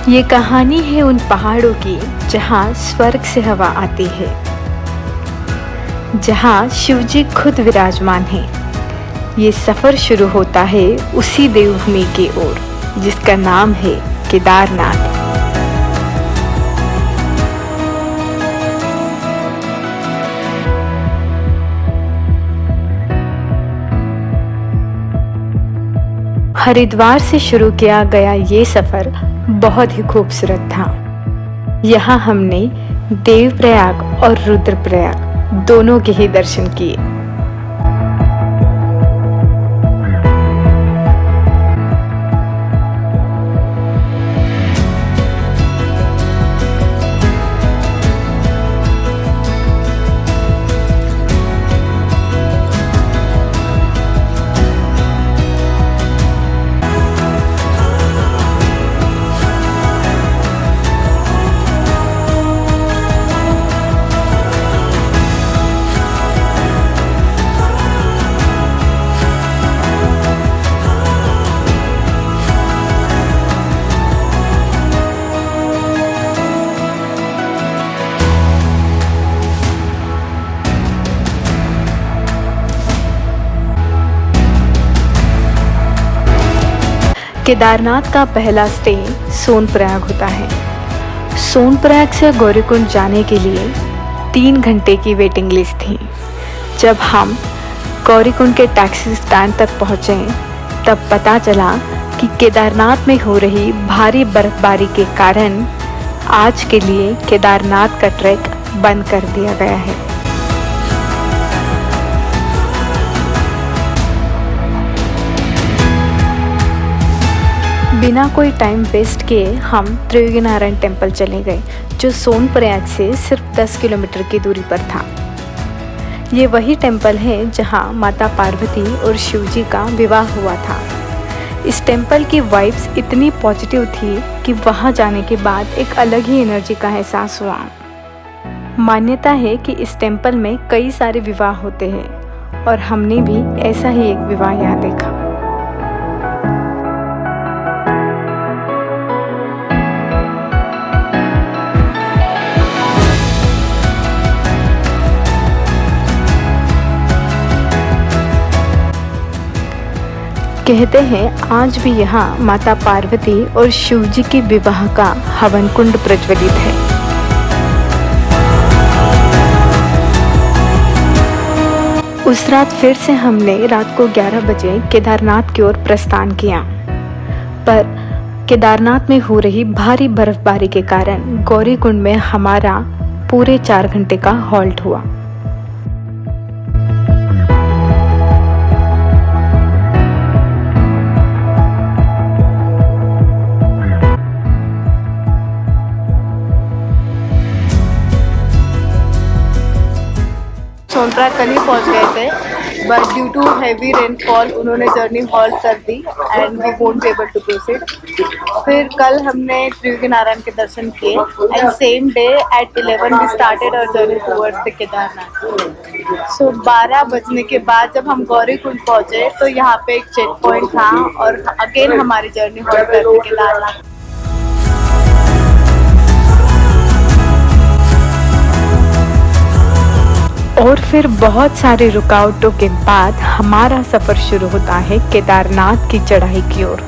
ये कहानी है उन पहाड़ों की जहाँ स्वर्ग से हवा आती है, जहाँ शिवजी खुद विराजमान हैं। ये सफ़र शुरू होता है उसी देवभूमि की ओर जिसका नाम है केदारनाथ। हरिद्वार से शुरू किया गया ये सफ़र बहुत ही खूबसूरत था। यहाँ हमने देवप्रयाग और रुद्रप्रयाग दोनों के ही दर्शन किए। केदारनाथ का पहला स्टे सोनप्रयाग होता है। सोनप्रयाग से गौरीकुंड जाने के लिए 3 घंटे की वेटिंग लिस्ट थी। जब हम गौरीकुंड के टैक्सी स्टैंड तक पहुँचे तब पता चला कि केदारनाथ में हो रही भारी बर्फबारी के कारण आज के लिए केदारनाथ का ट्रैक बंद कर दिया गया है। बिना कोई टाइम वेस्ट किए हम त्रियोगीनारायण टेम्पल चले गए, जो सोनप्रयाग से सिर्फ 10 किलोमीटर की दूरी पर था। ये वही टेम्पल है जहाँ माता पार्वती और शिवजी का विवाह हुआ था। इस टेम्पल की वाइब्स इतनी पॉजिटिव थी कि वहाँ जाने के बाद एक अलग ही एनर्जी का एहसास हुआ। मान्यता है कि इस टेम्पल में कई सारे विवाह होते हैं और हमने भी ऐसा ही एक विवाह यहाँ देखा। कहते हैं आज भी यहाँ माता पार्वती और शिवजी के विवाह का हवन कुंड प्रज्वलित है। उस रात फिर से हमने रात को 11 बजे केदारनाथ की ओर प्रस्थान किया, पर केदारनाथ में हो रही भारी बर्फबारी के कारण गौरीकुंड में हमारा पूरे 4 घंटे का हॉल्ट हुआ। सोनप्रयाग कल ही पहुँच गए थे, but due to heavy rainfall उन्होंने जर्नी हॉल्ट कर दी and we won't be able to proceed. फिर कल हमने त्रियोगीनारायण के दर्शन किए and same day at 11 we started our journey towards the Kedarnath. So 12 बजने के बाद जब हम गौरीकुंड पहुँचे तो यहाँ पे एक चेक पॉइंट था और अगेन हमारी जर्नी हॉल्ट कर दी केदारनाथ। और फिर बहुत सारे रुकावटों के बाद हमारा सफ़र शुरू होता है केदारनाथ की चढ़ाई की ओर।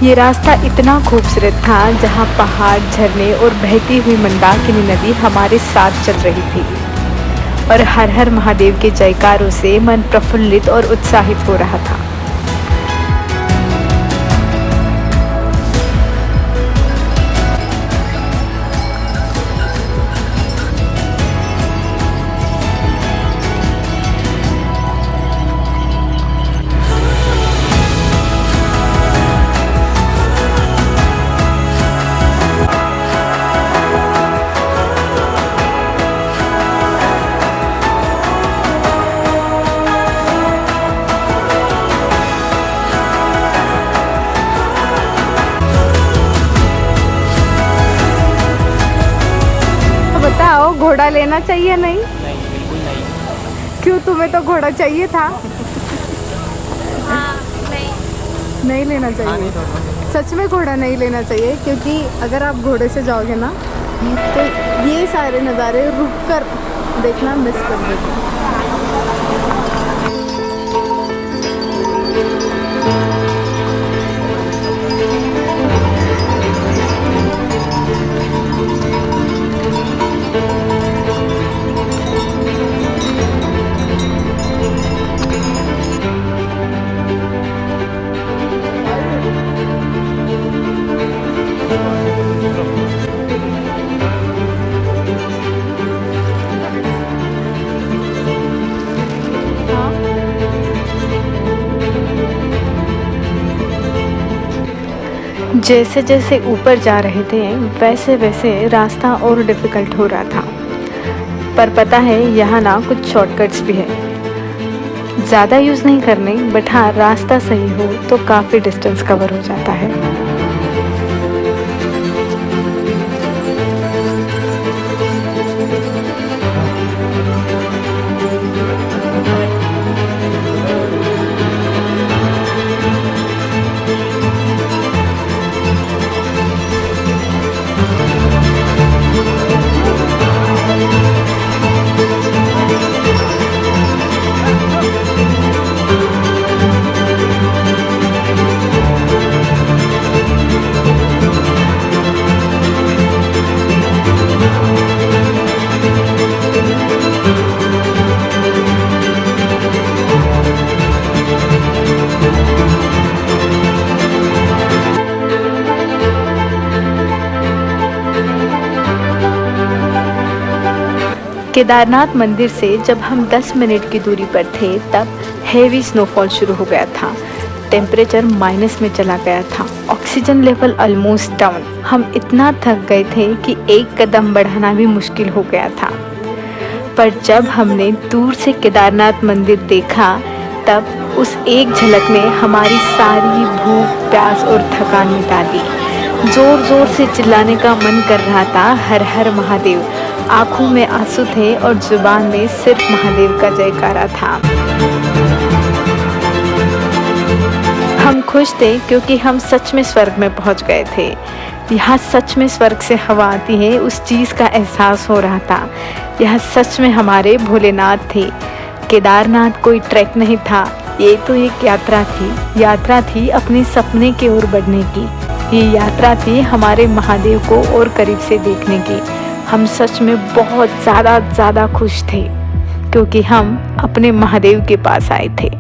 ये रास्ता इतना खूबसूरत था जहाँ पहाड़, झरने और बहती हुई मंदाकिनी नदी हमारे साथ चल रही थी और हर हर महादेव के जयकारों से मन प्रफुल्लित और उत्साहित हो रहा था। घोड़ा लेना चाहिए नहीं? नहीं, बिल्कुल नहीं। तुम्हें तो घोड़ा चाहिए था। नहीं लेना चाहिए, सच में घोड़ा नहीं लेना चाहिए, क्योंकि अगर आप घोड़े से जाओगे ना तो ये सारे नज़ारे रुक कर देखना मिस कर देते। जैसे जैसे ऊपर जा रहे थे वैसे वैसे रास्ता और डिफ़िकल्ट हो रहा था, पर पता है यहाँ ना कुछ शॉर्टकट्स भी है। ज़्यादा यूज़ नहीं करने, बट हाँ रास्ता सही हो तो काफ़ी डिस्टेंस कवर हो जाता है। केदारनाथ मंदिर से जब हम 10 मिनट की दूरी पर थे तब हेवी स्नोफॉल शुरू हो गया था। टेम्परेचर माइनस में चला गया था, ऑक्सीजन लेवल ऑलमोस्ट डाउन। हम इतना थक गए थे कि एक कदम बढ़ाना भी मुश्किल हो गया था। पर जब हमने दूर से केदारनाथ मंदिर देखा तब उस एक झलक ने हमारी सारी भूख, प्यास और थकान मिटा दी। ज़ोर ज़ोर से चिल्लाने का मन कर रहा था, हर हर महादेव। आँखों में आंसू थे और जुबान में सिर्फ महादेव का जयकारा था। हम खुश थे क्योंकि हम सच में स्वर्ग में पहुंच गए थे। यहाँ सच में स्वर्ग से हवा आती है, उस चीज़ का एहसास हो रहा था। यह सच में हमारे भोलेनाथ थे। केदारनाथ कोई ट्रैक नहीं था, ये तो एक यात्रा थी अपने सपने की ओर बढ़ने की। ये यात्रा थी हमारे महादेव को और करीब से देखने की। हम सच में बहुत ज़्यादा खुश थे क्योंकि हम अपने महादेव के पास आए थे।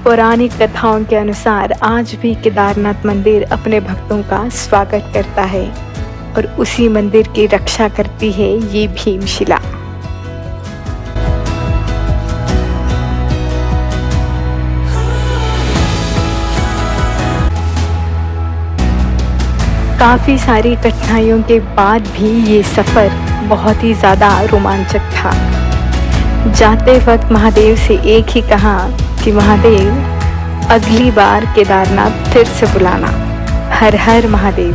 पौराणिक कथाओं के अनुसार आज भी केदारनाथ मंदिर अपने भक्तों का स्वागत करता है और उसी मंदिर की रक्षा करती है ये भीमशिला। काफ़ी सारी कठिनाइयों के बाद भी ये सफ़र बहुत ही ज़्यादा रोमांचक था। जाते वक्त महादेव से एक ही कहा कि महादेव अगली बार केदारनाथ फिर से बुलाना। हर हर महादेव।